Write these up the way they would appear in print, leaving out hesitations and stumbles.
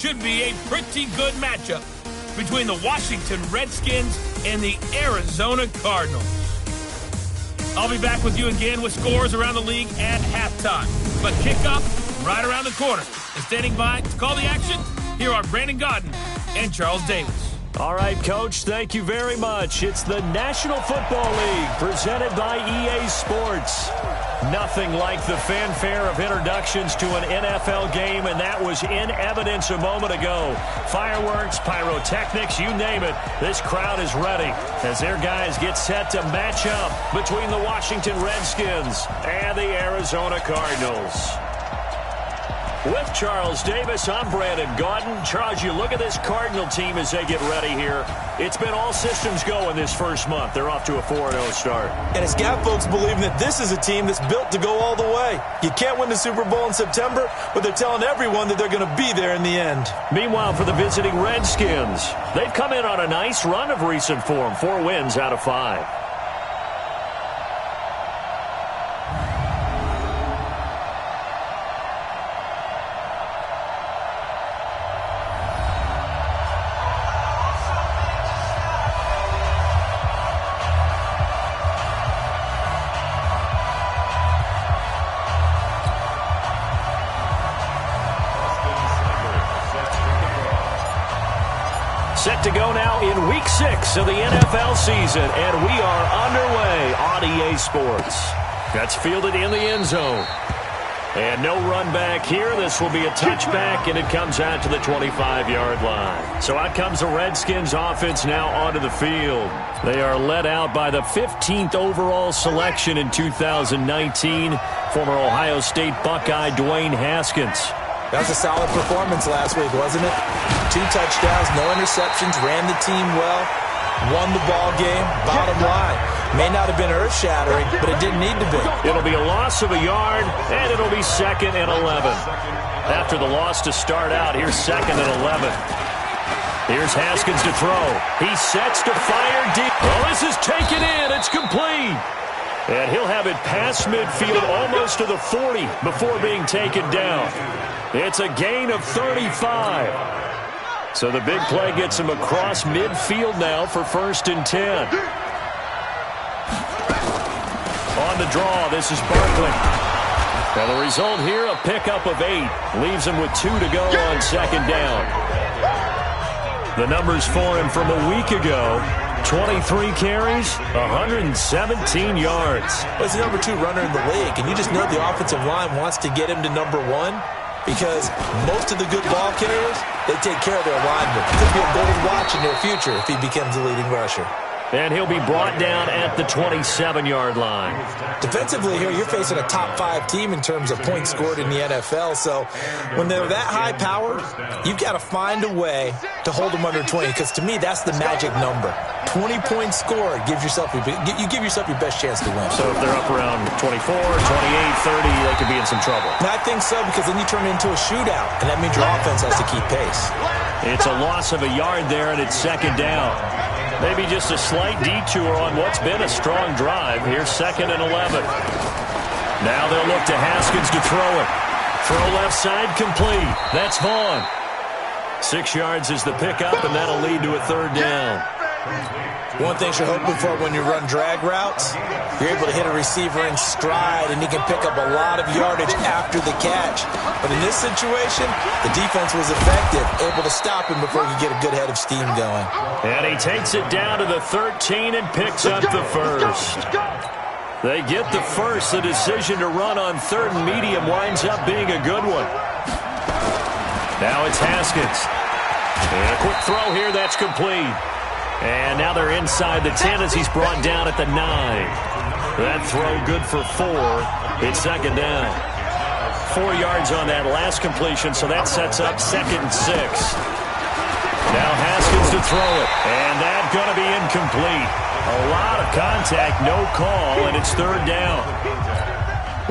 Should be a pretty good matchup between the Washington Redskins and the Arizona Cardinals. I'll be back with you again with scores around the league at halftime. But kickoff right around the corner. And standing by to call the action, here are Brandon Godden and Charles Davis. All right, Coach, thank you very much. It's the National Football League presented by EA Sports. Nothing like the fanfare of introductions to an NFL game, and that was in evidence a moment ago. Fireworks, pyrotechnics, you name it. This crowd is ready as their guys get set to match up between the Washington Redskins and the Arizona Cardinals. With Charles Davis, I'm Brandon Godden. Charles, you look at this Cardinal team as they get ready here. It's been all systems go in this first month. They're off to a 4-0 start. And it's got folks believing that this is a team that's built to go all the way. You can't win the Super Bowl in September, but they're telling everyone that they're going to be there in the end. Meanwhile, for the visiting Redskins, they've come in on a nice run of recent form. 4 wins out of 5. Set to go now in Week 6 of the NFL season, and we are underway on EA Sports. That's fielded in the end zone. And no run back here. This will be a touchback, and it comes out to the 25-yard line. So out comes the Redskins offense now onto the field. They are led out by the 15th overall selection in 2019, former Ohio State Buckeye Dwayne Haskins. That was a solid performance last week, wasn't it? 2 touchdowns, no interceptions, ran the team well, won the ball game. Bottom line, may not have been earth-shattering, but it didn't need to be. It'll be a loss of a yard, and it'll be 2nd and 11. After the loss to start out, here's 2nd and 11. Here's Haskins to throw. He sets to fire deep. Oh, this is taken in. It's complete. And he'll have it past midfield almost to the 40 before being taken down. It's a gain of 35. So the big play gets him across midfield now for 1st and 10. On the draw, this is Barkley. And the result here, a pickup of 8. Leaves him with 2 to go on 2nd down. The numbers for him from a week ago: 23 carries, 117 yards. Well, he's the number 2 runner in the league, and you just know the offensive line wants to get him to number 1 because most of the good ball carriers, they take care of their linemen. Could be a gold watch in their future if he becomes the leading rusher. And he'll be brought down at the 27-yard line. Defensively here, you're facing a top 5 team in terms of points scored in the NFL. So when they're that high-powered, you've got to find a way to hold them under 20, because to me, that's the magic number. 20 points scored, you give yourself your best chance to win. So if they're up around 24, 28, 30, they could be in some trouble. And I think so, because then you turn it into a shootout, and that means your offense has to keep pace. It's a loss of a yard there, and it's 2nd down. Maybe just a slight detour on what's been a strong drive. Here's 2nd and 11. Now they'll look to Haskins to throw it. Throw left side complete. That's Vaughn. 6 yards is the pickup, and that'll lead to a 3rd down. One thing you're hoping for when you run drag routes, you're able to hit a receiver in stride, and he can pick up a lot of yardage after the catch. But in this situation, the defense was effective, able to stop him before he could get a good head of steam going. And he takes it down to the 13 and picks up the 1st. They get the 1st. The decision to run on 3rd and medium winds up being a good one. Now it's Haskins. And a quick throw here, that's complete. And now they're inside the 10 as he's brought down at the 9. That throw good for 4. It's 2nd down. 4 yards on that last completion, so that sets up 2nd and 6. Now Haskins to throw it, and that's going to be incomplete. A lot of contact, no call, and it's 3rd down.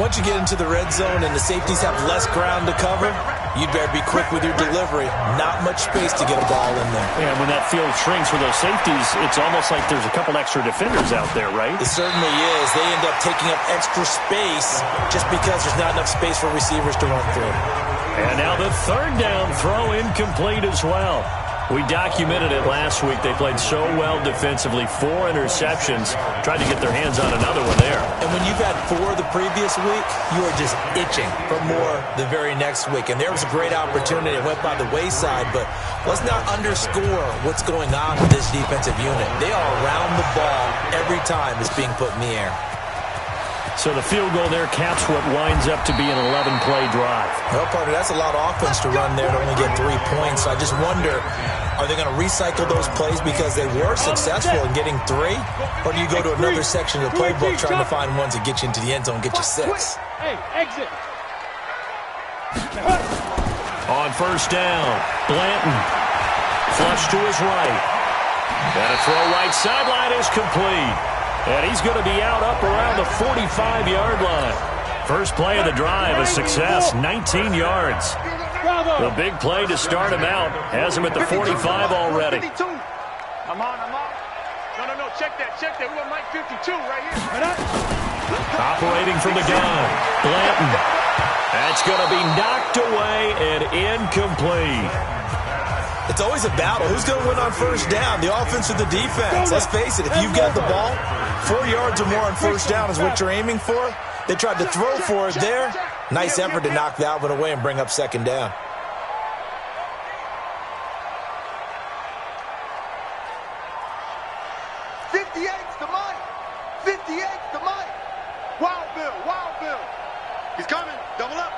Once you get into the red zone and the safeties have less ground to cover, you'd better be quick with your delivery. Not much space to get a ball in there. Yeah, when that field shrinks for those safeties, it's almost like there's a couple extra defenders out there, right? It certainly is. They end up taking up extra space just because there's not enough space for receivers to run through. And now the third down throw incomplete as well. We documented it last week. They played so well defensively. 4 interceptions. Tried to get their hands on another one there. And when you've had 4 the previous week, you are just itching for more the very next week. And there was a great opportunity. It went by the wayside, but let's not underscore what's going on with this defensive unit. They are around the ball every time it's being put in the air. So the field goal there caps what winds up to be an 11-play drive. Well, partner, that's a lot of offense to run there to only get 3 points. So I just wonder, are they going to recycle those plays because they were successful in getting 3? Or do you go to another section of the playbook trying to find ones that get you into the end zone and get you 6? Hey, exit. On first down, Blanton. Flush to his right. And a throw right sideline is complete. And he's going to be out up around the 45-yard line. First play of the drive, a success, 19 yards. The big play to start him out has him at the 45 already. I'm on. No, check that. We want Mike 52 right here. Operating from the gun, Blanton. That's going to be knocked away and incomplete. It's always a battle. Who's going to win on first down, the offense or the defense? Let's face it, if you've got the ball, 4 yards or more on first down is what you're aiming for. They tried to throw for it there. Nice effort to knock that one away and bring up second down. Wild Bill. He's coming. Double up.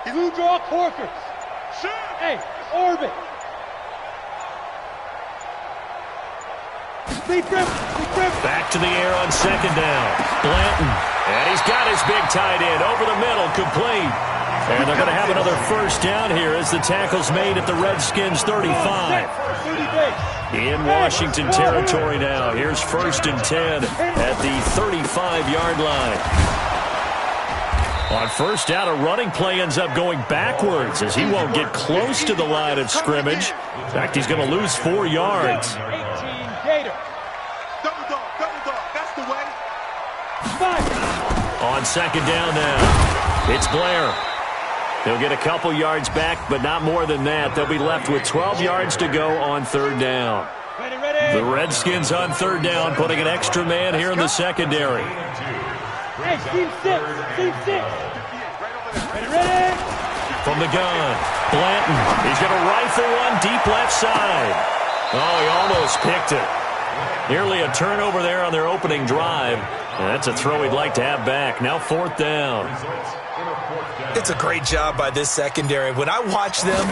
He's blue draw Corkers. Shoot. Hey, orbit. Back to the air on second down. Blanton. And he's got his big tight end over the middle, complete. And they're going to have another first down here as the tackle's made at the Redskins 35. In Washington territory now. Here's 1st and 10 at the 35-yard line. On first down, a running play ends up going backwards as he won't get close to the line of scrimmage. In fact, he's going to lose 4 yards. 18 Gator. Double dog. That's the way. 5. On second down now, it's Blair. He'll get a couple yards back, but not more than that. They'll be left with 12 yards to go on third down. Ready. The Redskins on third down, putting an extra man here in the secondary. Hey, team 6. Ready. From the gun, Blanton. He's going to rifle one deep left side. Oh, he almost picked it. Nearly a turnover there on their opening drive. And that's a throw he'd like to have back. Now 4th down. It's a great job by this secondary. When I watch them,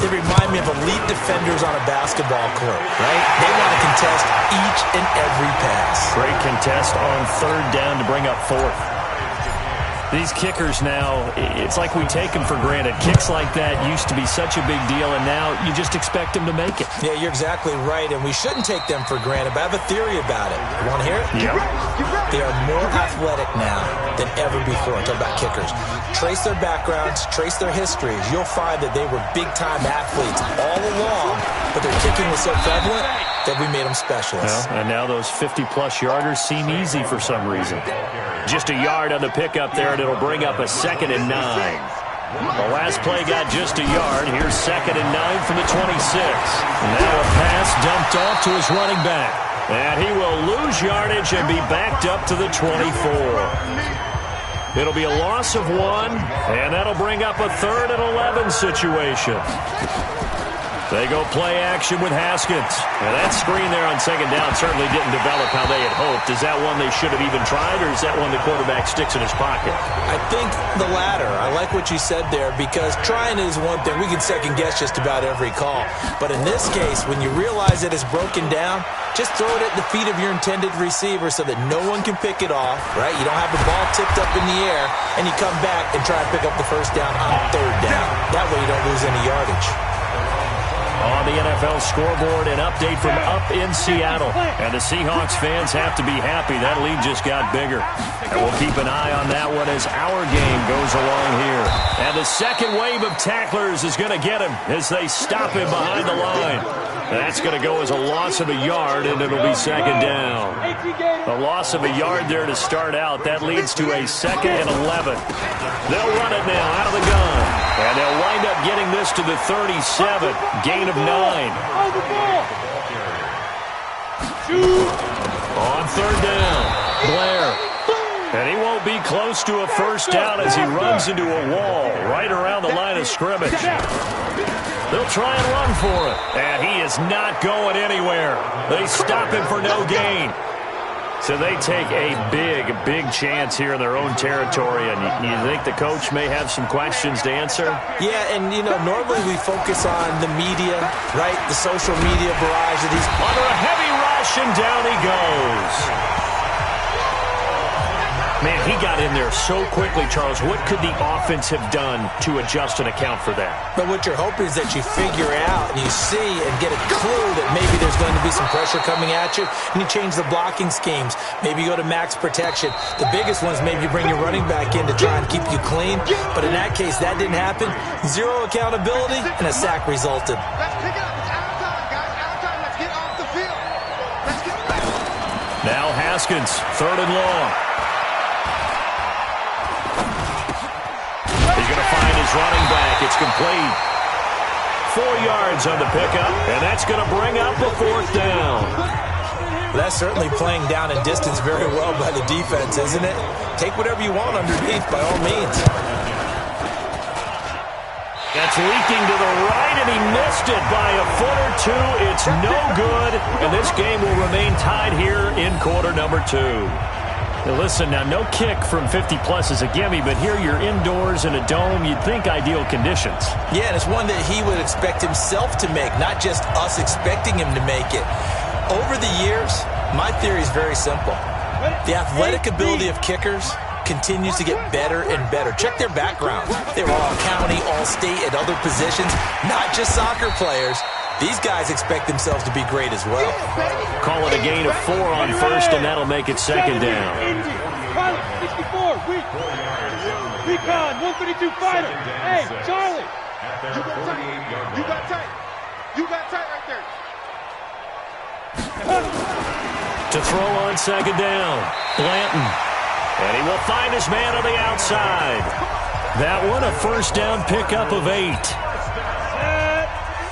they remind me of elite defenders on a basketball court, right? They want to contest each and every pass. Great contest on third down to bring up 4th. These kickers now, it's like we take them for granted. Kicks like that used to be such a big deal, and now you just expect them to make it. Yeah, you're exactly right, and we shouldn't take them for granted, but I have a theory about it. You want to hear it? Yep. They are more athletic now than ever before. I'm talking about kickers. Trace their backgrounds, trace their histories. You'll find that they were big-time athletes all along, but their kicking was so prevalent that we made them specialists. Well, and now those 50-plus yarders seem easy for some reason. Just a yard on the pickup there, and it'll bring up a 2nd and 9. The last play got just a yard. Here's 2nd and 9 from the 26. Now a pass dumped off to his running back. And he will lose yardage and be backed up to the 24. It'll be a loss of 1, and that'll bring up a 3rd and 11 situation. They go play action with Haskins. And that screen there on second down certainly didn't develop how they had hoped. Is that one they should have even tried, or is that one the quarterback sticks in his pocket? I think the latter. I like what you said there, because trying is one thing. We can second-guess just about every call. But in this case, when you realize that it's broken down, just throw it at the feet of your intended receiver so that no one can pick it off, right? You don't have the ball tipped up in the air, and you come back and try to pick up the first down on third down. That way you don't lose any yardage. On the NFL scoreboard, an update from up in Seattle. And the Seahawks fans have to be happy. That lead just got bigger. And we'll keep an eye on that one as our game goes along here. And the second wave of tacklers is going to get him as they stop him behind the line. That's going to go as a loss of a yard, and it'll be second down. A loss of a yard there to start out. That leads to a 2nd and 11. They'll run it now out of the gun. And they'll wind up getting this to the 37, gain of 9. On third down, Blair. And he won't be close to a first down as he runs into a wall right around the line of scrimmage. They'll try and run for it. And he is not going anywhere. They stop him for no gain. So they take a big chance here in their own territory. And you think the coach may have some questions to answer? Yeah, and, normally we focus on the media, right? The social media barrage that he's under a heavy rush, and down he goes. Man, he got in there so quickly, Charles. What could the offense have done to adjust and account for that? But what you're hoping is that you figure out and you see and get a clue that maybe there's going to be some pressure coming at you, and you change the blocking schemes. Maybe you go to max protection. The biggest one is maybe you bring your running back in to try and keep you clean. But in that case, that didn't happen. Zero accountability, and a sack resulted. Let's pick it up. It's out of time, guys. Out of time. Let's get off the field. Let's get back. Now Haskins, third and long. He's going to find his running back. It's complete. 4 yards on the pickup, and that's going to bring up a fourth down. Well, that's certainly playing down in distance very well by the defense, isn't it? Take whatever you want underneath, by all means. That's leaking to the right, and he missed it by a foot or two. It's no good, and this game will remain tied here in quarter number 2. Now listen, now no kick from 50-plus is a gimme, but here you're indoors in a dome. You'd think ideal conditions. Yeah, and it's one that he would expect himself to make, not just us expecting him to make it. Over the years, my theory is very simple. The athletic ability of kickers continues to get better and better. Check their backgrounds. They were all county, all state, at other positions, not just soccer players. These guys expect themselves to be great as well. Call it a gain of 4 on first, and that'll make it second down. Pilot, 64, recon, 132 fighter. Hey, Charlie. You got tight. You got tight right there. To throw on second down, Blanton. And he will find his man on the outside. That one, a first down pickup of 8.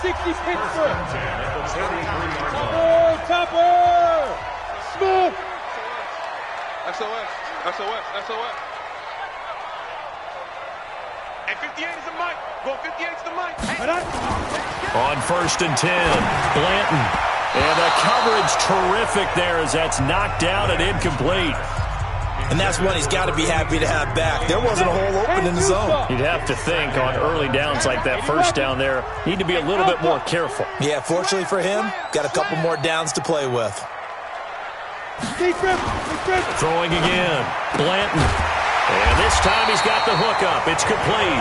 60 Pittsburgh. Topper. Smooth. SOS. And 58 is the mic. Go 58 is the mic. On first and 10, Blanton. And the coverage terrific there as that's knocked down and incomplete. And that's one he's got to be happy to have back. There wasn't a hole open in the zone. You'd have to think on early downs like that first down there, need to be a little bit more careful. Yeah, fortunately for him, got a couple more downs to play with. Throwing again, Blanton. And this time he's got the hook up. It's complete.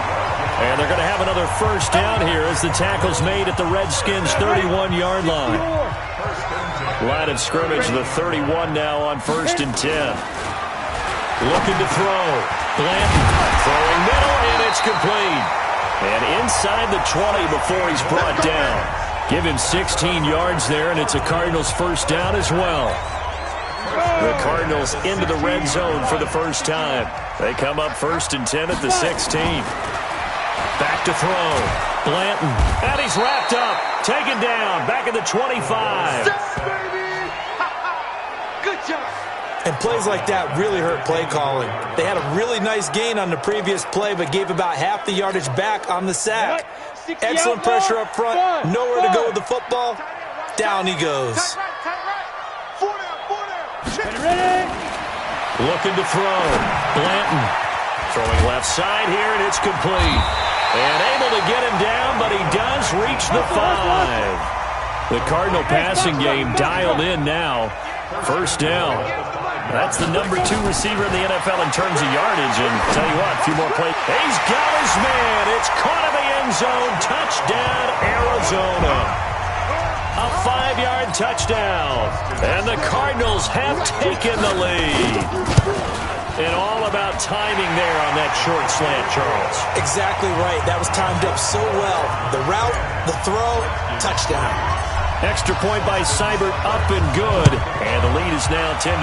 And they're going to have another first down here as the tackle's made at the Redskins' 31-yard line. Line of scrimmage, the 31 now on first and 10. Looking to throw. Blanton throwing middle, and it's complete. And inside the 20 before he's brought down. Give him 16 yards there, and it's a Cardinals first down as well. The Cardinals into the red zone for the first time. They come up first and 10 at the 16. Back to throw. Blanton. And he's wrapped up. Taken down. Back at the 25. Good job. And plays like that really hurt play calling. They had a really nice gain on the previous play, but gave about half the yardage back on the sack. Excellent pressure up front. Nowhere to go with the football. Down he goes. Looking to throw. Blanton. Throwing left side here, and it's complete. And able to get him down, but he does reach the 5. The Cardinal passing game dialed in now. First down. That's the number 2 receiver in the NFL in terms of yardage. And tell you what, a few more plays. He's got his man. It's caught in the end zone. Touchdown, Arizona. A 5-yard touchdown. And the Cardinals have taken the lead. And all about timing there on that short slant, Charles. Exactly right. That was timed up so well. The route, the throw, touchdown. Extra point by Seibert, up and good. And the lead is now 10-3.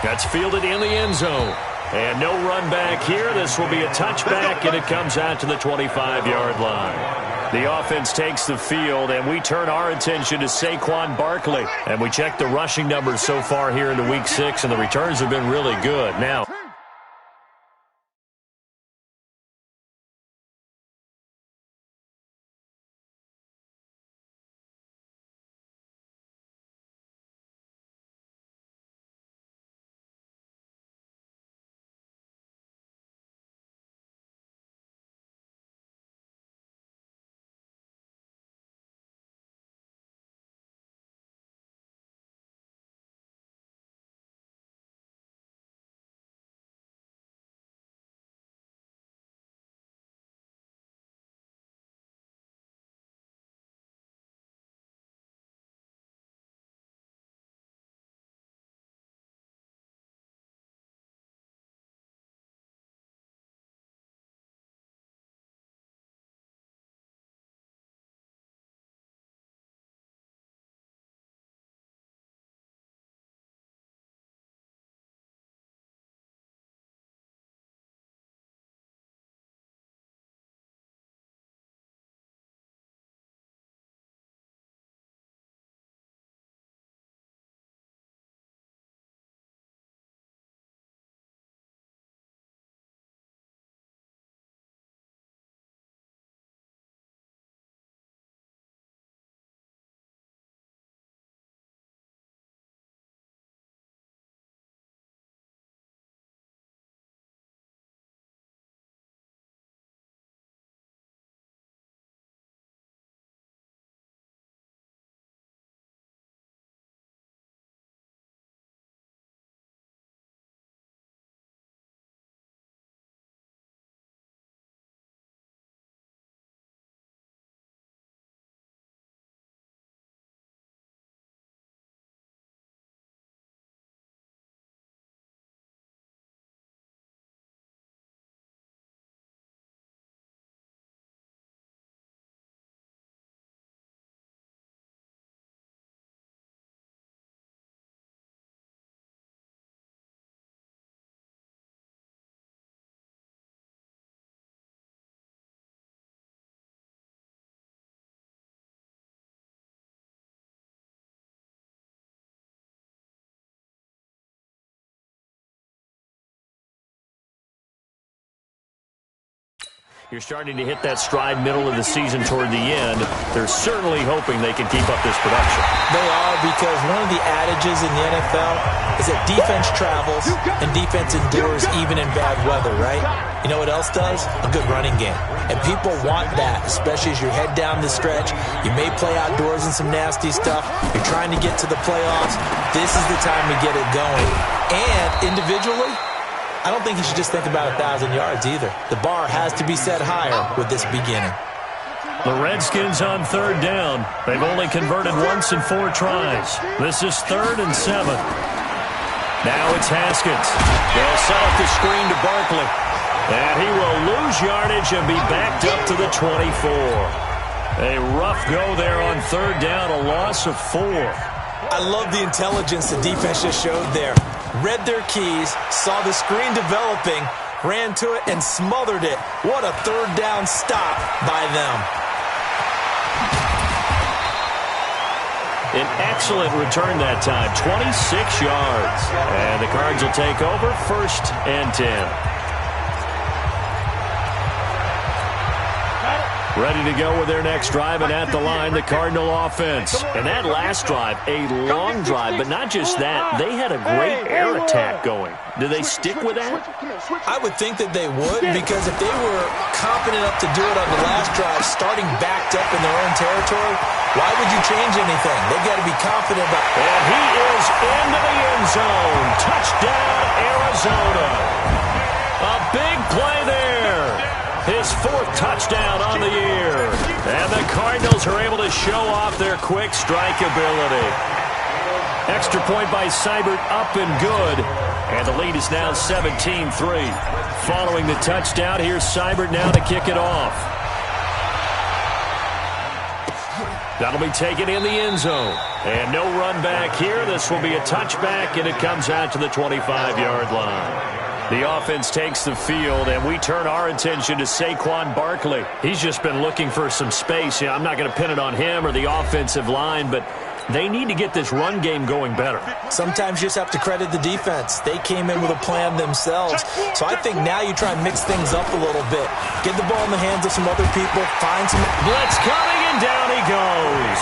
That's fielded in the end zone. And no run back here. This will be a touchback, and it comes out to the 25-yard line. The offense takes the field, and we turn our attention to Saquon Barkley. And we check the rushing numbers so far here into Week 6, and the returns have been really good. Now, you're starting to hit that stride middle of the season toward the end. They're certainly hoping they can keep up this production. They are, because one of the adages in the NFL is that defense travels and defense endures even in bad weather, right? You know what else does? A good running game. And people want that, especially as you head down the stretch. You may play outdoors in some nasty stuff. You're trying to get to the playoffs. This is the time to get it going. And individually, I don't think you should just think about 1,000 yards either. The bar has to be set higher with this beginning. The Redskins on third down. They've only converted once in 4 tries. This is 3rd and 7. Now it's Haskins. They'll set up the screen to Barkley. And he will lose yardage and be backed up to the 24. A rough go there on third down, a loss of 4. I love the intelligence the defense just showed there. Read their keys, saw the screen developing, ran to it, and smothered it. What a third down stop by them. An excellent return that time, 26 yards. And the Cards will take over, 1st and 10. Ready to go with their next drive, and at the line, the Cardinal offense. And that last drive, a long drive, but not just that. They had a great air attack going. Do they stick with that? I would think that they would, because if they were confident enough to do it on the last drive, starting backed up in their own territory, why would you change anything? They've got to be confident about it. And he is into the end zone. Touchdown, Arizona. A big play there. His 4th touchdown on the year. And the Cardinals are able to show off their quick strike ability. Extra point by Seibert, up and good. And the lead is now 17-3. Following the touchdown, here's Seibert now to kick it off. That'll be taken in the end zone. And no run back here. This will be a touchback, and it comes out to the 25-yard line. The offense takes the field, and we turn our attention to Saquon Barkley. He's just been looking for some space. Yeah, I'm not going to pin it on him or the offensive line, but they need to get this run game going better. Sometimes you just have to credit the defense. They came in with a plan themselves. So I think now you try and mix things up a little bit. Get the ball in the hands of some other people. Find some... Blitz coming, and down he goes.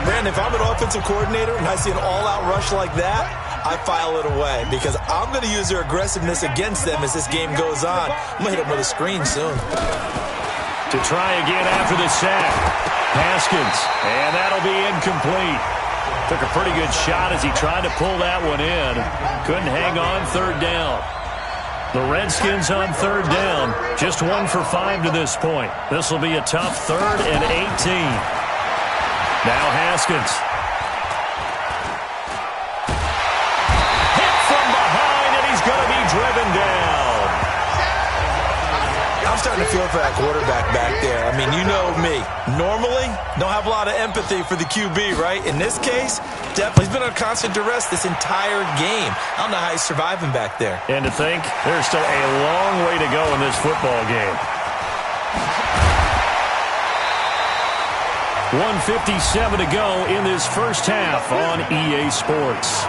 Brandon, if I'm an offensive coordinator and I see an all-out rush like that, I file it away because I'm going to use their aggressiveness against them as this game goes on. I'm going to hit them with a screen soon. To try again after the sack. Haskins, and that'll be incomplete. Took a pretty good shot as he tried to pull that one in. Couldn't hang on third down. The Redskins on third down. Just 1 for 5 to this point. This will be a tough 3rd and 18. Now Haskins. Hit from behind, and he's going to be driven down. I'm starting to feel for that quarterback back there. I mean, you know me. Normally, don't have a lot of empathy for the QB, right? In this case, definitely he's been under constant duress this entire game. I don't know how he's surviving back there. And to think, there's still a long way to go in this football game. 1:57 to go in this first half on EA Sports.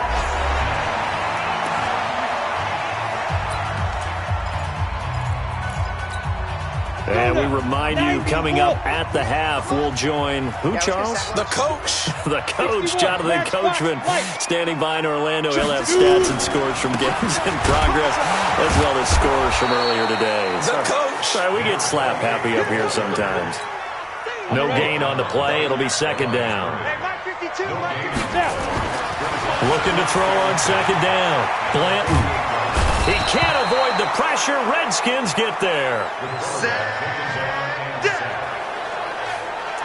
And we remind you, coming up at the half, we'll join who, Charles? The coach. The coach, Jonathan Coachman, standing by in Orlando. He'll have stats and scores from games in progress, as well as scores from earlier today. The coach. Sorry, we get slap happy up here sometimes. No gain on the play. It'll be second down. Looking to throw on second down. Blanton. He can't avoid the pressure. Redskins get there.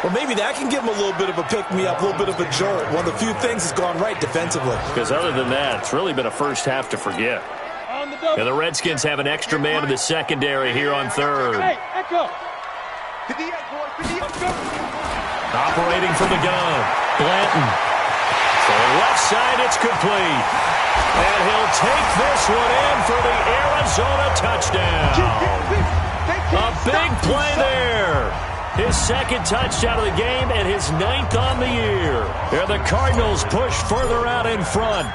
Well, maybe that can give him a little bit of a pick-me-up, a little bit of a jolt. One of the few things that's gone right defensively. Because other than that, it's really been a first half to forget. And the Redskins have an extra man in the secondary here on third. Operating from the gun. Blanton. So left side, it's complete. And he'll take this one in for the Arizona touchdown. A big play there. His second touchdown of the game and his 9th on the year. And the Cardinals push further out in front.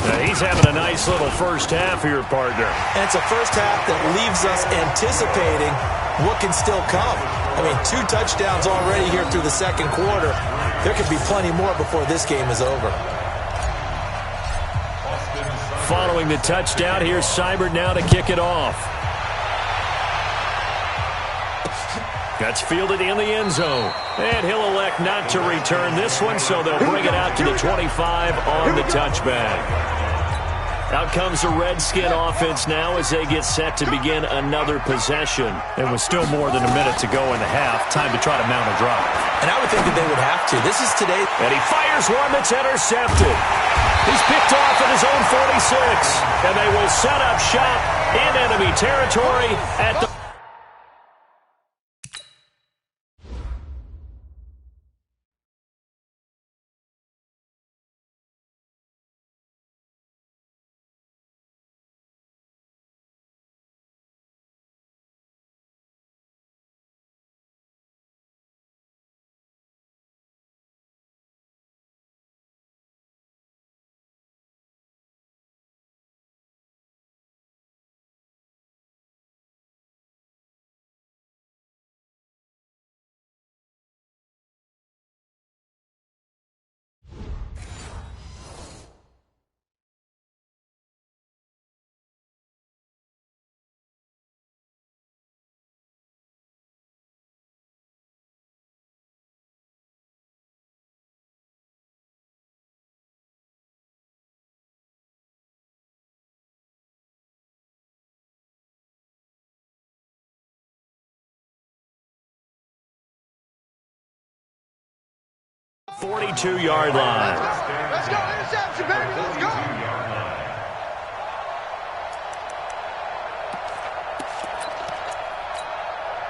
Now he's having a nice little first half here, partner. And it's a first half that leaves us anticipating what can still come. I mean, 2 touchdowns already here through the second quarter. There could be plenty more before this game is over. Following the touchdown, here's Seibert now to kick it off. That's fielded in the end zone. And he'll elect not to return this one, so they'll bring it out to the 25 on the touchback. Out comes the Redskin offense now as they get set to begin another possession. And with still more than a minute to go in the half, time to try to mount a drive. And I would think that they would have to. This is today. And he fires one that's intercepted. He's picked off at his own 46. And they will set up shop in enemy territory at the... .42-yard line. Let's go, interception, baby, let's go.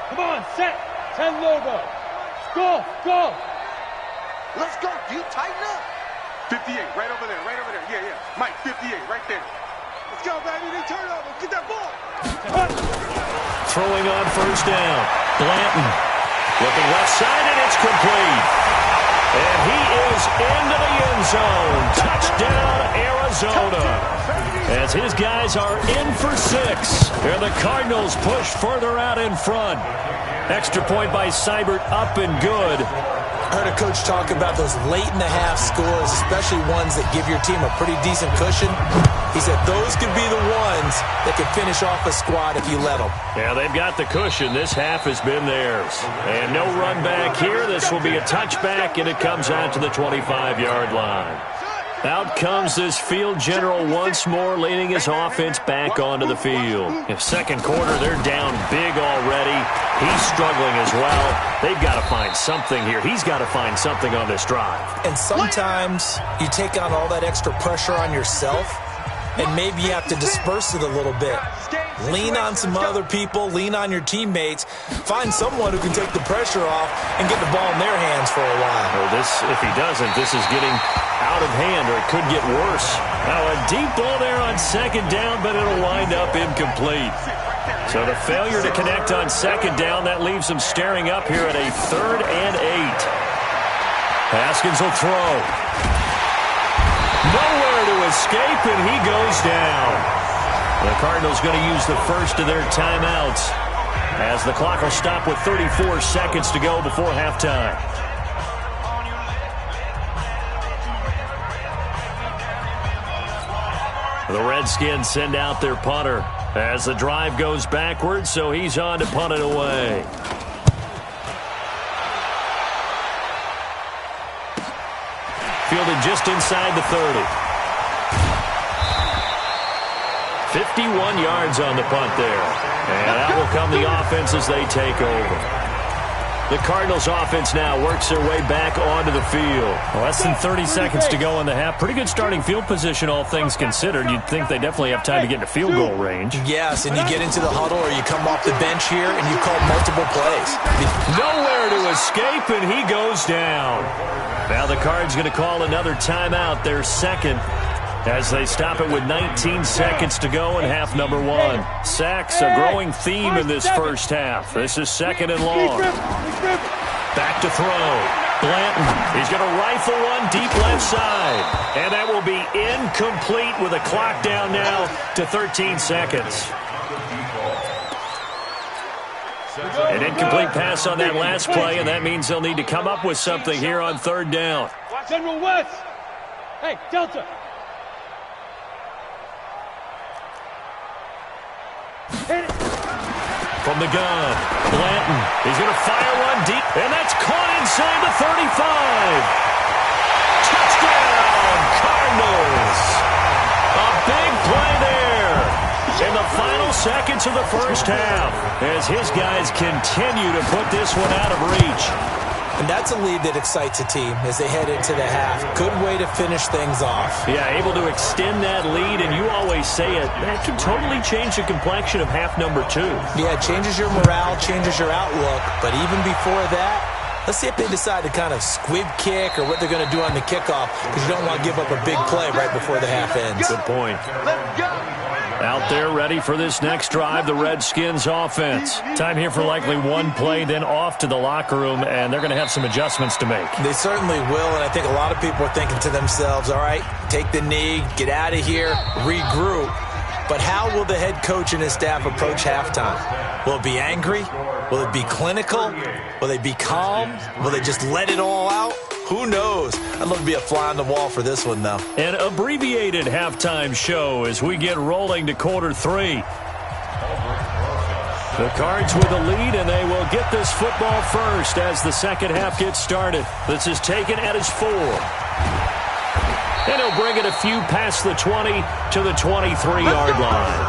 Come on, set, 10 logo. Go, go. Let's go, you tighten up. 58, right over there, right over there. Yeah, yeah. Mike, 58, right there. Let's go, baby. They turn over. Get that ball. Throwing on first down. Blanton looking left side, and it's complete. And he is into the end zone. Touchdown, Arizona. As his guys are in for 6. And the Cardinals push further out in front. Extra point by Seibert, up and good. I heard a coach talk about those late-in-the-half scores, especially ones that give your team a pretty decent cushion. He said those could be the ones that could finish off a squad if you let them. Yeah, they've got the cushion. This half has been theirs. And no run back here. This will be a touchback, and it comes out to the 25-yard line. Out comes this field general once more, leading his offense back onto the field. In second quarter, they're down big already. He's struggling as well. They've got to find something here. He's got to find something on this drive. And sometimes you take on all that extra pressure on yourself, and maybe you have to disperse it a little bit. Lean on some other people, lean on your teammates, find someone who can take the pressure off and get the ball in their hands for a while. Well, if he doesn't, this is getting out of hand, or it could get worse. Now, a deep ball there on second down, but it'll wind up incomplete. So the failure to connect on second down, that leaves them staring up here at a 3rd and 8. Haskins will throw. Nowhere to escape, and he goes down. The Cardinals going to use the first of their timeouts as the clock will stop with 34 seconds to go before halftime. The Redskins send out their punter as the drive goes backwards, so he's on to punt it away. Fielded just inside the 30. 51 yards on the punt there. And out will come the offense as they take over. The Cardinals offense now works their way back onto the field. Less than 30 seconds to go in the half. Pretty good starting field position, all things considered. You'd think they definitely have time to get into field goal range. Yes, and you get into the huddle or you come off the bench here and you call multiple plays. Nowhere to escape, and he goes down. Now the Cards going to call another timeout, their second, as they stop it with 19 seconds to go in half number 1. Sacks, a growing theme in this first half. This is second and long. Back to throw. Blanton, he's going to rifle one deep left side. And that will be incomplete with a clock down now to 13 seconds. An incomplete pass on that last play, and that means they'll need to come up with something here on 3rd down. General West. Hey, Delta. From the gun, Blanton, he's going to fire one deep, and that's caught inside the 35. Touchdown, Cardinals. A big play there in the final seconds of the first half as his guys continue to put this one out of reach. And that's a lead that excites a team as they head into the half. Good way to finish things off. Yeah, able to extend that lead, and you always say it, that can totally change the complexion of half number 2. Yeah, it changes your morale, changes your outlook. But even before that, let's see if they decide to kind of squib kick or what they're going to do on the kickoff, because you don't want to give up a big play right before the half ends. Good point. Out there ready for this next drive, the Redskins offense. Time here for likely one play, then off to the locker room, and they're going to have some adjustments to make. They certainly will, and I think a lot of people are thinking to themselves, all right, take the knee, get out of here, regroup. But how will the head coach and his staff approach halftime? Will it be angry? Will it be clinical? Will they be calm? Will they just let it all out? Who knows? I'd love to be a fly on the wall for this one, though. An abbreviated halftime show as we get rolling to quarter 3. The Cards with a lead, and they will get this football first as the second half gets started. This is taken at his 4. And he'll bring it a few past the 20 to the 23-yard line.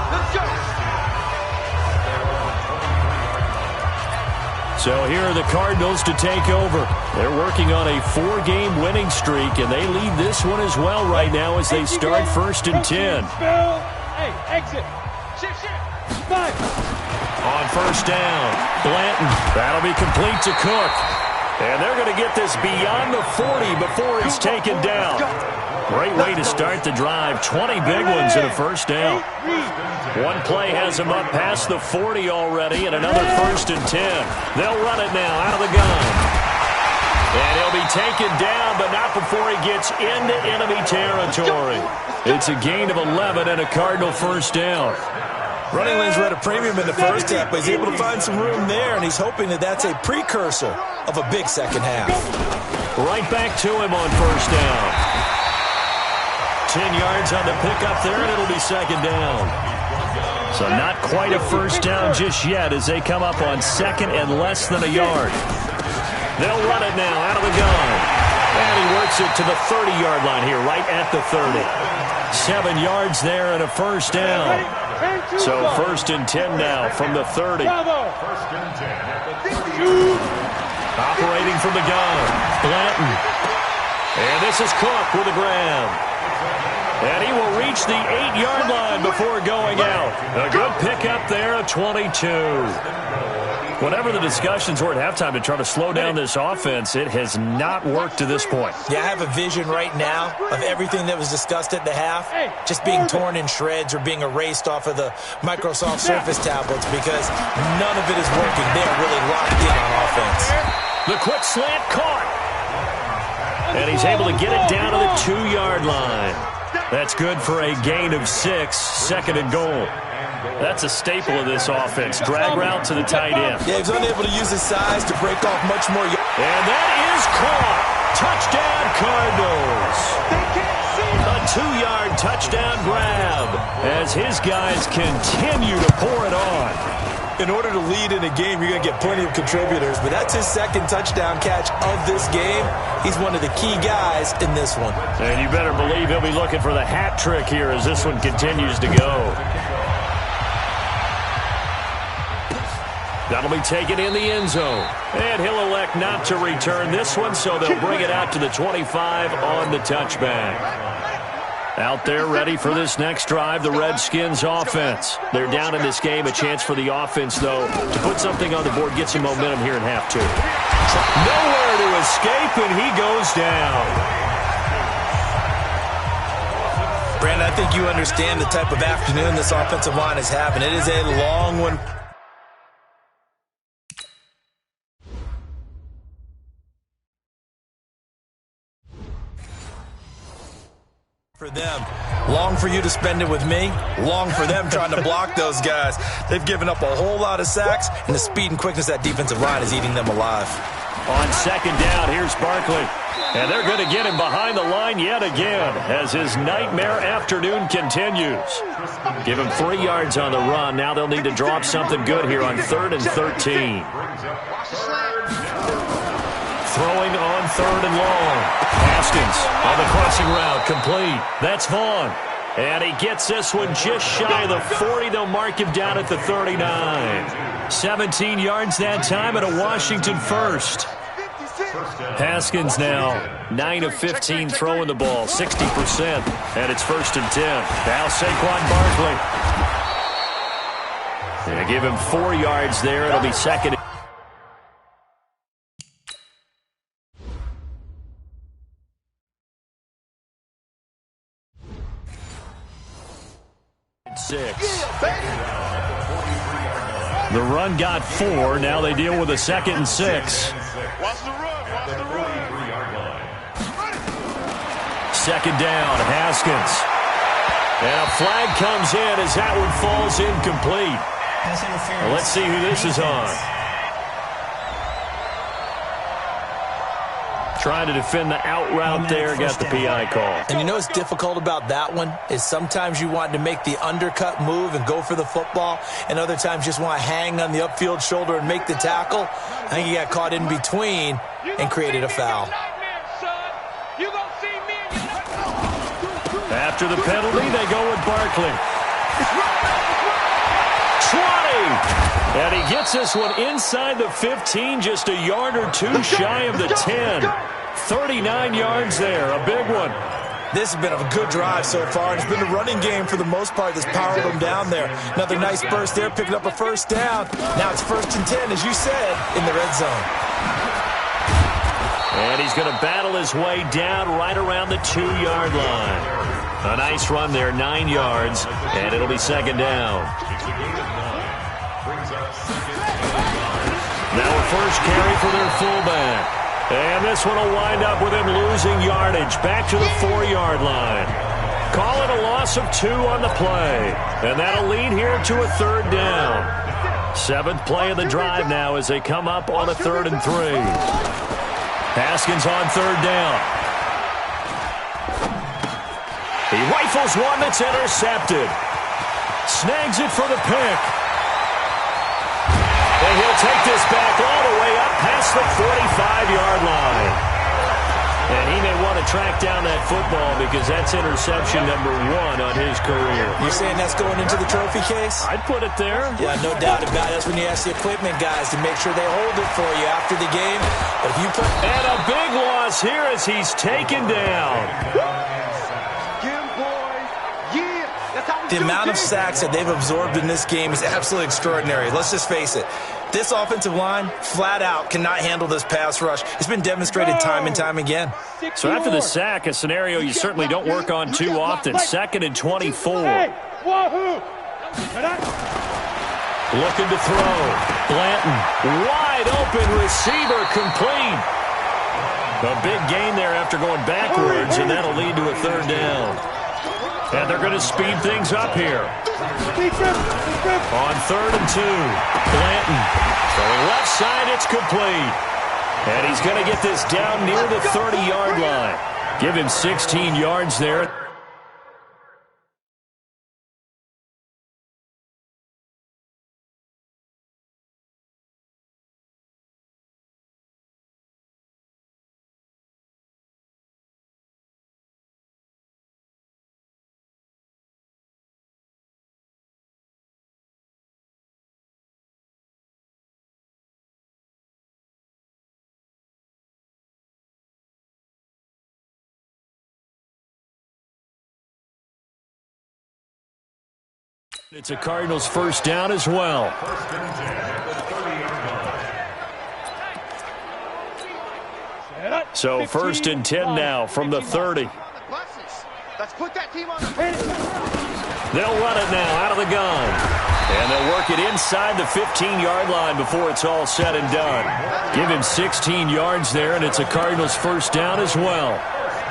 So here are the Cardinals to take over. They're working on a 4-game winning streak, and they lead this one as well right now as they start 1st and 10. Hey, exit. Shift. 5. On first down, Blanton. That'll be complete to Cook. And they're going to get this beyond the 40 before it's taken down. Great way to start the drive. 20 big ones and a first down. One play has him up past the 40 already, and another 1st and 10. They'll run it now out of the gun. And he'll be taken down, but not before he gets into enemy territory. It's a gain of 11 and a Cardinal first down. Running lanes were at a premium in the first half, but he's able to find some room there, and he's hoping that that's a precursor of a big second half. Right back to him on first down. 10 yards on the pickup there, and it'll be second down. So not quite a first down just yet as they come up on second and less than a yard. They'll run it now out of the gun. And he works it to the 30-yard line here, right at the 30. 7 yards there and a first down. So 1st and 10 now from the 30. Operating from the gun, Blanton. And this is Cook with a grab. And he will reach the 8-yard line before going out. A good pickup there, a 22. Whatever the discussions were at halftime to try to slow down this offense, it has not worked to this point. Yeah, I have a vision right now of everything that was discussed at the half just being torn in shreds or being erased off of the Microsoft Surface tablets because none of it is working. They're really locked in on offense. The quick slant caught. And he's able to get it down to the 2-yard line. That's good for a gain of 6, 2nd and goal. That's a staple of this offense. Drag route to the tight end. Yeah, he's unable to use his size to break off much more. And that is caught. Touchdown, Cardinals. A 2-yard touchdown grab as his guys continue to pour it on. In order to lead in a game, you're going to get plenty of contributors, but that's his 2nd touchdown catch of this game. He's one of the key guys in this one. And you better believe he'll be looking for the hat trick here as this one continues to go. That'll be taken in the end zone. And he'll elect not to return this one, so they'll bring it out to the 25 on the touchback. Out there ready for this next drive, the Redskins offense. They're down in this game. A chance for the offense, though, to put something on the board, get some momentum here in half two. Nowhere to escape, and he goes down. Brandon, I think you understand the type of afternoon this offensive line is having. It is a long one. For them, long for you to spend it with me, long for them trying to block those guys. They've given up a whole lot of sacks, and the speed and quickness of that defensive line is eating them alive. On second down, here's Barkley. And they're going to get him behind the line yet again as his nightmare afternoon continues. Give him 3 yards on the run. Now they'll need to drop something good here on 3rd and 13. Throwing on 3rd and long. Haskins on the crossing route, complete. That's Vaughn. And he gets this one just shy of the 40. They'll mark him down at the 39. 17 yards that time and a Washington first. Haskins now 9 of 15 throwing the ball, 60%. And it's 1st and 10. Now Saquon Barkley. They give him 4 yards there. It'll be 2nd. The run got 4. Now they deal with a 2nd and 6. Second down, Haskins. And a flag comes in as that one falls incomplete. Well, let's see who this is on. Trying to defend the out route there, got the PI call. And you know what's difficult about that one is sometimes you want to make the undercut move and go for the football, and other times just want to hang on the upfield shoulder and make the tackle. I think he got caught in between and created a foul. After the penalty, they go with Barkley. 20! And he gets this one inside the 15, just a yard or two shy of the 10. 39 yards there, a big one. This has been a good drive so far. It's been the running game for the most part that's powered them down there. Another nice burst there, picking up a first down. Now it's 1st and 10, as you said, in the red zone. And he's going to battle his way down right around the 2-yard line. A nice run there, 9 yards, and it'll be second down. Now a first carry for their fullback. And this one will wind up with him losing yardage back to the 4-yard line. Call it a loss of 2 on the play. And that'll lead here to a third down. 7th play of the drive now as they come up on a 3rd and 3. Haskins on 3rd down. He rifles one that's intercepted. Snags it for the pick. And he'll take this back all the way up past the 45-yard line. And he may want to track down that football because that's interception number 1 on his career. You're saying that's going into the trophy case? I'd put it there. Yeah, no doubt about it. That's when you ask the equipment guys to make sure they hold it for you after the game. But if you put... And a big loss here as he's taken down. The amount of sacks that they've absorbed in this game is absolutely extraordinary. Let's just face it. This offensive line, flat out, cannot handle this pass rush. It's been demonstrated time and time again. So after the sack, a scenario you certainly don't work on too often. 2nd and 24. Looking to throw. Blanton, wide open receiver, complete. A big gain there after going backwards, and that'll lead to a 3rd down. And they're going to speed things up here. On 3rd and 2, Blanton throwing left side, it's complete. And he's going to get this down near the 30-yard line. Give him 16 yards there. It's a Cardinals first down as well. So 1st and 10 now from the 30. They'll run it now out of the gun. And they'll work it inside the 15-yard line before it's all said and done. Give him 16 yards there, and it's a Cardinals first down as well.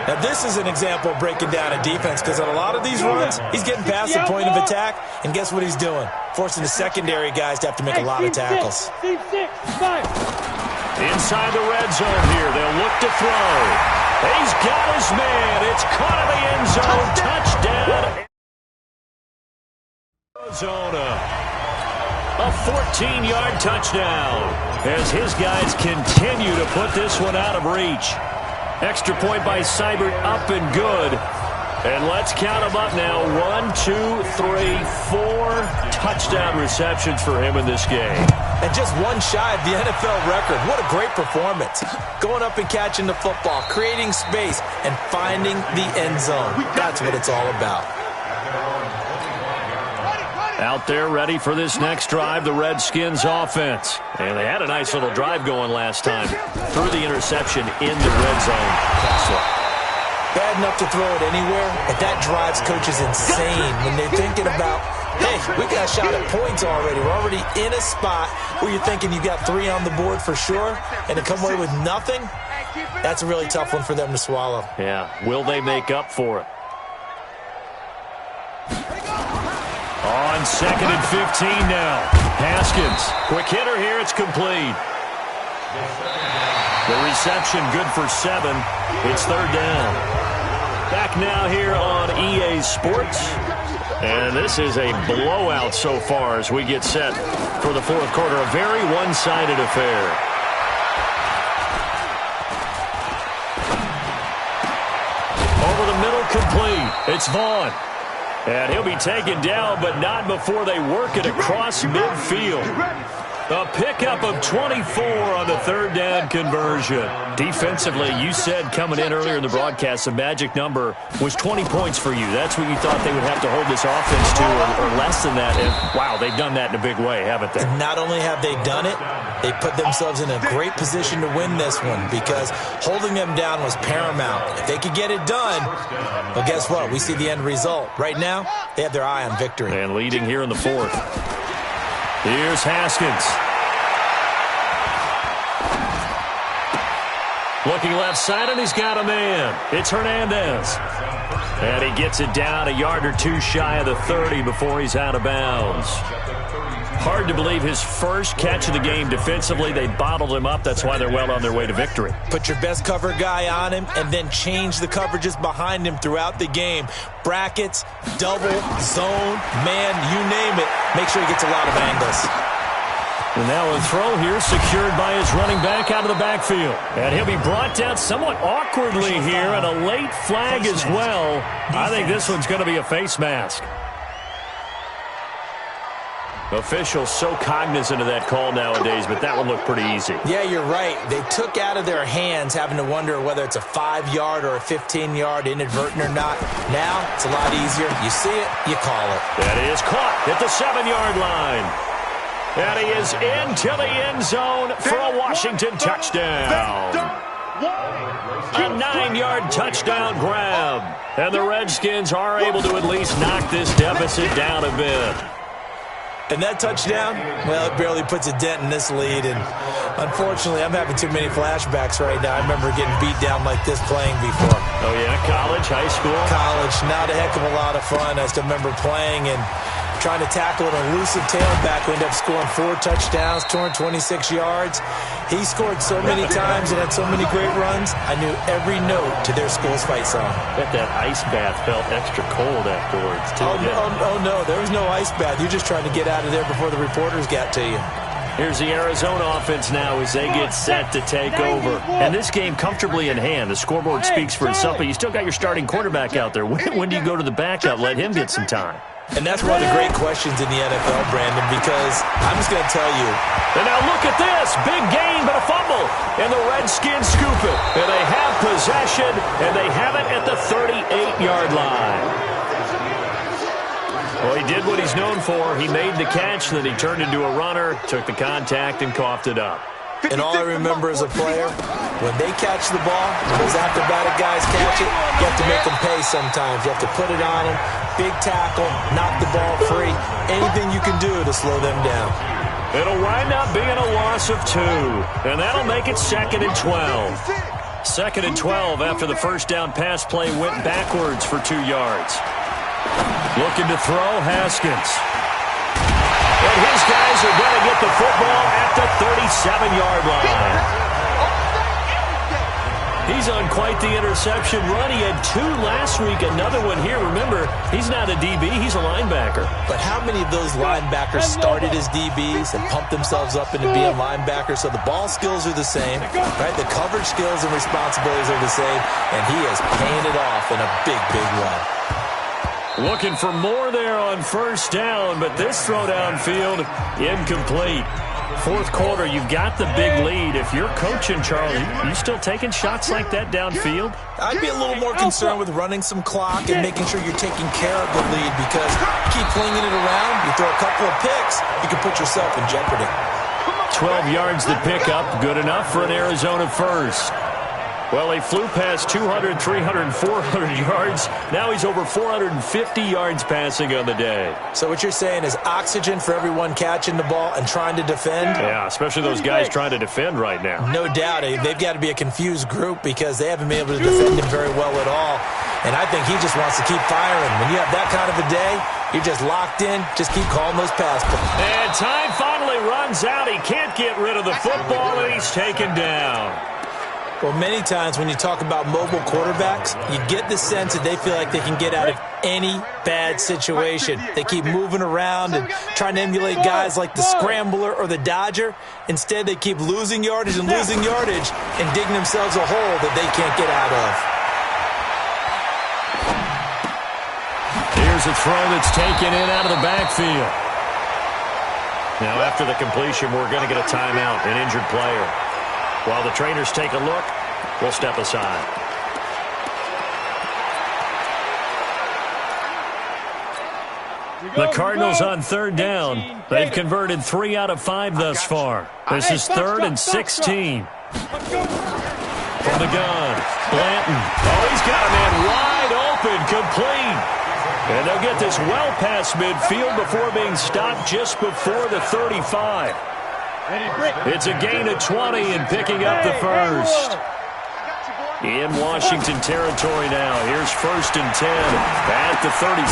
Now, this is an example of breaking down a defense because on a lot of these runs, he's getting past the point of attack, and guess what he's doing? Forcing the secondary guys to have to make a lot of tackles. Inside the red zone here, they'll look to throw. He's got his man. It's caught in the end zone. Touchdown. Arizona. A 14-yard touchdown as his guys continue to put this one out of reach. Extra point by Seibert, up and good. And let's count them up now. 1, 2, 3, 4 touchdown receptions for him in this game. And just one shy of the NFL record. What a great performance. Going up and catching the football, creating space, and finding the end zone. That's what it's all about. Out there ready for this next drive, the Redskins offense. And they had a nice little drive going last time. Threw the interception in the red zone. Bad enough to throw it anywhere, but that drives coaches insane when they're thinking about, hey, we got a shot at points already. We're already in a spot where you're thinking you got 3 on the board for sure, and to come away with nothing, that's a really tough one for them to swallow. Yeah, will they make up for it? On 2nd and 15 now. Haskins, quick hitter here, it's complete. The reception good for 7. It's 3rd down. Back now here on EA Sports. And this is a blowout so far as we get set for the 4th quarter. A very one-sided affair. Over the middle, complete. It's Vaughn. And he'll be taken down, but not before they work it across midfield. A pickup of 24 on the third down conversion. Defensively, you said coming in earlier in the broadcast, the magic number was 20 points for you. That's what you thought they would have to hold this offense to, or less than that. And, wow, they've done that in a big way, haven't they? And not only have they done it, they put themselves in a great position to win this one because holding them down was paramount. If they could get it done, well, guess what? We see the end result. Right now, they have their eye on victory. And leading here in the fourth. Here's Haskins. Looking left side, and he's got a man. It's Hernandez. And he gets it down a yard or two shy of the 30 before he's out of bounds. Hard to believe his first catch of the game defensively. They bottled him up. That's why they're well on their way to victory. Put your best cover guy on him and then change the coverages behind him throughout the game. Brackets, double, zone, man, you name it. Make sure he gets a lot of angles. And now a throw here secured by his running back out of the backfield. And he'll be brought down somewhat awkwardly here, and a late flag as well. I think this one's going to be a face mask. Officials so cognizant of that call nowadays, but that one looked pretty easy. Yeah, you're right. They took out of their hands having to wonder whether it's a 5-yard or a 15-yard inadvertent or not. Now, it's a lot easier. You see it, you call it. That is caught at the 7-yard line. And he is into the end zone for a Washington touchdown. A 9-yard touchdown grab. And the Redskins are able to at least knock this deficit down a bit. And that touchdown, well, it barely puts a dent in this lead. And unfortunately, I'm having too many flashbacks right now. I remember getting beat down like this playing before. Oh, yeah? College, high school? College, not a heck of a lot of fun. I still remember playing and trying to tackle an elusive tailback. We ended up scoring 4 touchdowns, 226 yards. He scored so many times and had so many great runs, I knew every note to their school's fight song. I bet that ice bath felt extra cold afterwards, too. Oh, no, there was no ice bath. You're just trying to get out of there before the reporters got to you. Here's the Arizona offense now as they get set to take over. And this game comfortably in hand. The scoreboard speaks for itself, but you still got your starting quarterback out there. When do you go to the backup? Let him get some time. And that's one of the great questions in the NFL, Brandon, because I'm just going to tell you. And now look at this. Big gain, but a fumble. And the Redskins scoop it. And they have possession, and they have it at the 38-yard line. Well, he did what he's known for. He made the catch, then he turned into a runner, took the contact, and coughed it up. And all I remember as a player, when they catch the ball, when those acrobatic guys catch it, you have to make them pay sometimes. You have to put it on them, big tackle, knock the ball free, anything you can do to slow them down. It'll wind up being a loss of 2, and that'll make it 2nd and 12. 2nd and 12 after the first down pass play went backwards for 2 yards. Looking to throw, Haskins. And his guys are going to get the football at the 37-yard line. He's on quite the interception run. He had 2 last week, another one here. Remember, he's not a DB, he's a linebacker. But how many of those linebackers started as DBs and pumped themselves up into being linebackers? So the ball skills are the same, right? The coverage skills and responsibilities are the same, and he has paid it off in a big, big way. Looking for more there on first down, but this throw downfield, incomplete. Fourth quarter, you've got the big lead. If you're coaching, Charlie, you still taking shots like that downfield? I'd be a little more concerned with running some clock and making sure you're taking care of the lead, because keep flinging it around, you throw a couple of picks, you can put yourself in jeopardy. 12 yards to pick up, good enough for an Arizona first. Well, he flew past 200, 300, 400 yards. Now he's over 450 yards passing on the day. So what you're saying is oxygen for everyone catching the ball and trying to defend? Yeah, especially those guys trying to defend right now. No doubt. They've got to be a confused group because they haven't been able to defend him very well at all. And I think he just wants to keep firing. When you have that kind of a day, you're just locked in. Just keep calling those pass plays. And time finally runs out. He can't get rid of the football, and he's taken down. Well, many times when you talk about mobile quarterbacks, you get the sense that they feel like they can get out of any bad situation. They keep moving around and trying to emulate guys like the scrambler or the dodger. Instead, they keep losing yardage and losing yardage and digging themselves a hole that they can't get out of. Here's a throw that's taken in out of the backfield. Now, after the completion, we're going to get a timeout, an injured player. While the trainers take a look, we'll step aside. The Cardinals on third down. They've converted 3 out of 5 thus far. This is 3rd and 16. From the gun, Blanton. Oh, he's got a man wide open, complete. And they'll get this well past midfield before being stopped just before the 35. It's a gain of 20 and picking up the first. In Washington territory now. Here's 1st and 10 at the 36.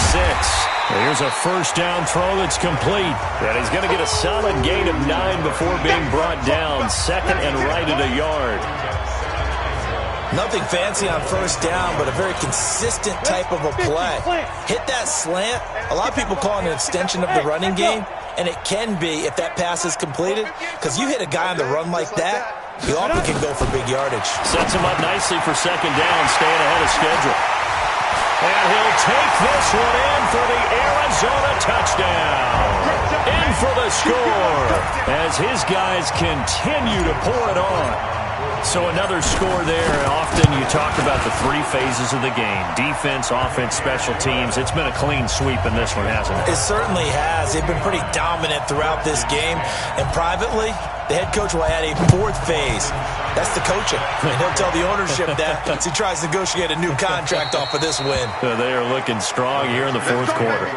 Here's a first down throw that's complete. And he's going to get a solid gain of 9 before being brought down. 2nd and right at a yard. Nothing fancy on first down, but a very consistent type of a play. Hit that slant. A lot of people call it an extension of the running game, and it can be if that pass is completed, because you hit a guy on the run like that, he often can go for big yardage. Sets him up nicely for 2nd down, staying ahead of schedule. And he'll take this one in for the Arizona touchdown. In for the score as his guys continue to pour it on. So another score there. Often you talk about the 3 phases of the game. Defense, offense, special teams. It's been a clean sweep in this one, hasn't it? It certainly has. They've been pretty dominant throughout this game. And privately, the head coach will add a 4th phase. That's the coaching. And he'll tell the ownership that as he tries to negotiate a new contract off of this win. They are looking strong here in the 4th quarter.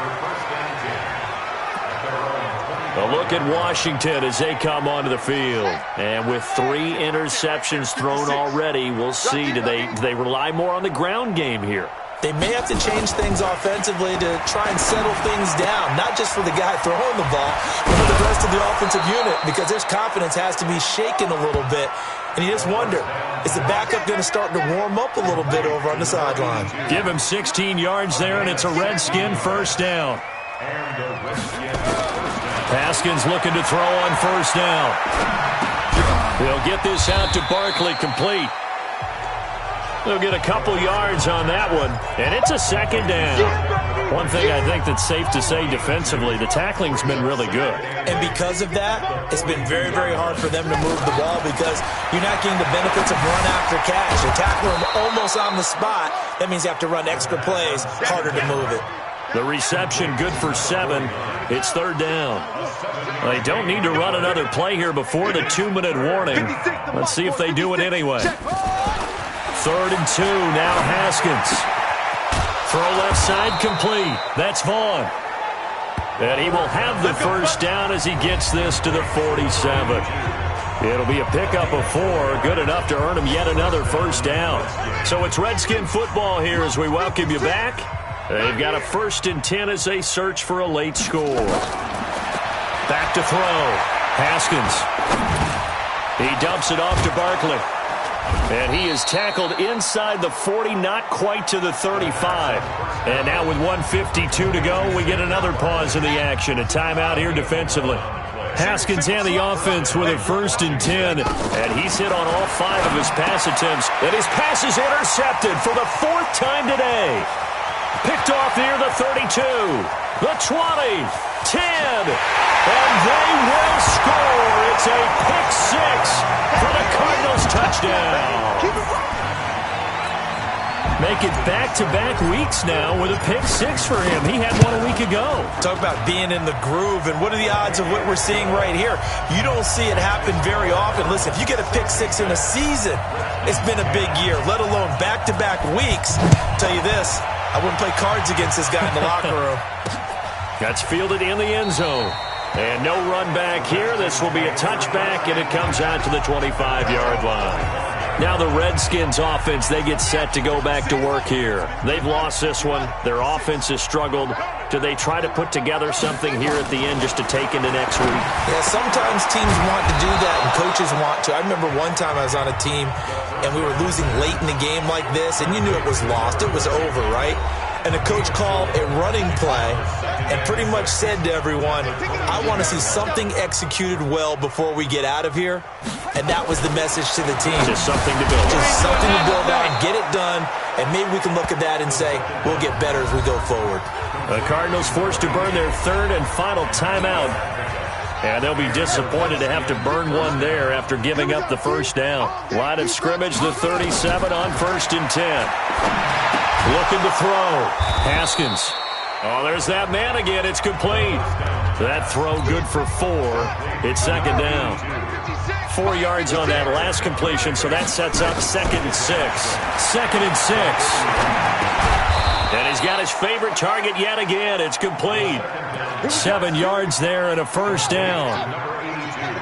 A look at Washington as they come onto the field. And with 3 interceptions thrown already, we'll see. Do they rely more on the ground game here? They may have to change things offensively to try and settle things down, not just for the guy throwing the ball, but for the rest of the offensive unit, because their confidence has to be shaken a little bit. And you just wonder, is the backup going to start to warm up a little bit over on the sideline? Give him 16 yards there, and it's a Redskin first down. Haskins looking to throw on first down. They'll get this out to Barkley, complete. They'll get a couple yards on that one, and it's a 2nd down. One thing I think that's safe to say defensively, the tackling's been really good. And because of that, it's been very, very hard for them to move the ball because you're not getting the benefits of run after catch. You tackle them almost on the spot. That means you have to run extra plays, harder to move it. The reception good for 7. It's 3rd down. They don't need to run another play here before the 2-minute warning. Let's see if they do it anyway. 3rd and 2, now Haskins. Throw left side, complete. That's Vaughn. And he will have the first down as he gets this to the 47. It'll be a pickup of 4, good enough to earn him yet another first down. So it's Redskin football here as we welcome you back. They've got a 1st and 10 as they search for a late score. Back to throw. Haskins. He dumps it off to Barkley. And he is tackled inside the 40, not quite to the 35. And now with 1:52 to go, we get another pause in the action. A timeout here defensively. Haskins and the offense with a 1st and 10. And he's hit on all 5 of his pass attempts. And his pass is intercepted for the 4th time today. Picked off near the 32, the 20, 10, and they will score. It's a pick 6 for the Cardinals touchdown. Make it back-to-back weeks now with a pick 6 for him. He had one a week ago. Talk about being in the groove, and what are the odds of what we're seeing right here? You don't see it happen very often. Listen, if you get a pick 6 in a season, it's been a big year, let alone back-to-back weeks. I'll tell you this, I wouldn't play cards against this guy in the locker room. That's fielded in the end zone. And no run back here. This will be a touchback, and it comes out to the 25-yard line. Now the Redskins offense, they get set to go back to work here. They've lost this one. Their offense has struggled. Do they try to put together something here at the end just to take into next week? Yeah, sometimes teams want to do that and coaches want to. I remember one time I was on a team and we were losing late in the game like this, and you knew it was lost. It was over, right? And the coach called a running play and pretty much said to everyone, I want to see something executed well before we get out of here. And that was the message to the team. Just something to build on. Just something to build on, get it done, and maybe we can look at that and say, we'll get better as we go forward. The Cardinals forced to burn their 3rd and final timeout. And they'll be disappointed to have to burn one there after giving up the first down. Line of scrimmage, the 37 on 1st and 10. Looking to throw. Haskins. Oh, there's that man again. It's complete. That throw good for 4. It's 2nd down. 4 yards on that last completion, so that sets up 2nd and 6. 2nd and 6. And he's got his favorite target yet again. It's complete. 7 yards there and a first down.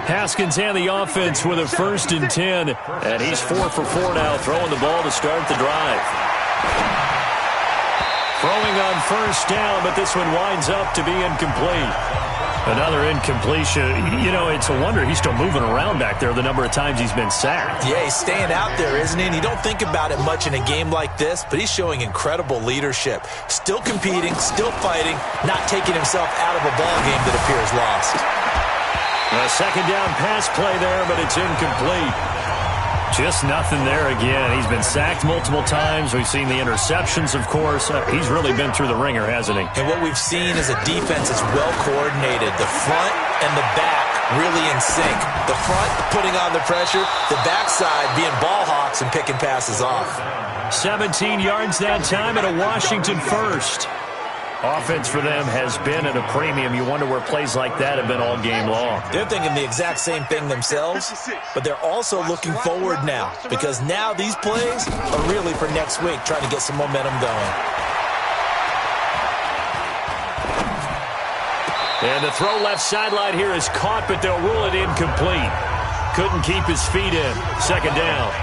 Haskins and the offense with a 1st and 10. And he's 4 for 4 now, throwing the ball to start the drive. Throwing on 1st down, but this one winds up to be incomplete. Another incompletion. You know, it's a wonder he's still moving around back there the number of times he's been sacked. Yeah, he's staying out there, isn't he? And you don't think about it much in a game like this, but he's showing incredible leadership. Still competing, still fighting, not taking himself out of a ball game that appears lost. A 2nd down pass play there, but it's incomplete. Just nothing there again. He's been sacked multiple times. We've seen the interceptions, of course. He's really been through the ringer, hasn't he? And what we've seen is a defense that's well coordinated. The front and the back really in sync. The front putting on the pressure, the backside being ball hawks and picking passes off. 17 yards that time and a Washington first. Offense for them has been at a premium. You wonder where plays like that have been all game long. They're thinking the exact same thing themselves, but they're also looking forward now because now these plays are really for next week, trying to get some momentum going. And the throw left sideline here is caught, but they'll rule it incomplete. Couldn't keep his feet in. 2nd down.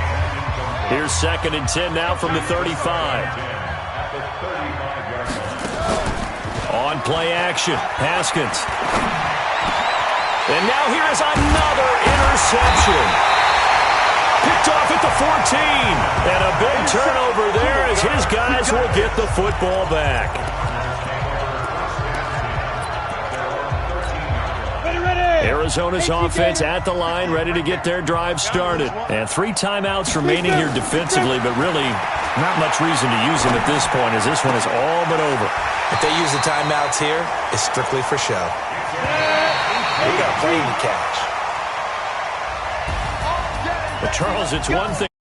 Here's 2nd and 10 now from the 35. On play action, Haskins. And now here is another interception. Picked off at the 14. And a big turnover there as his guys will get the football back. Arizona's offense at the line, ready to get their drive started. And 3 timeouts remaining here defensively, but really not much reason to use them at this point as this one is all but over. If they use the timeouts here, it's strictly for show. They got plenty to catch. But Charles, it's one thing.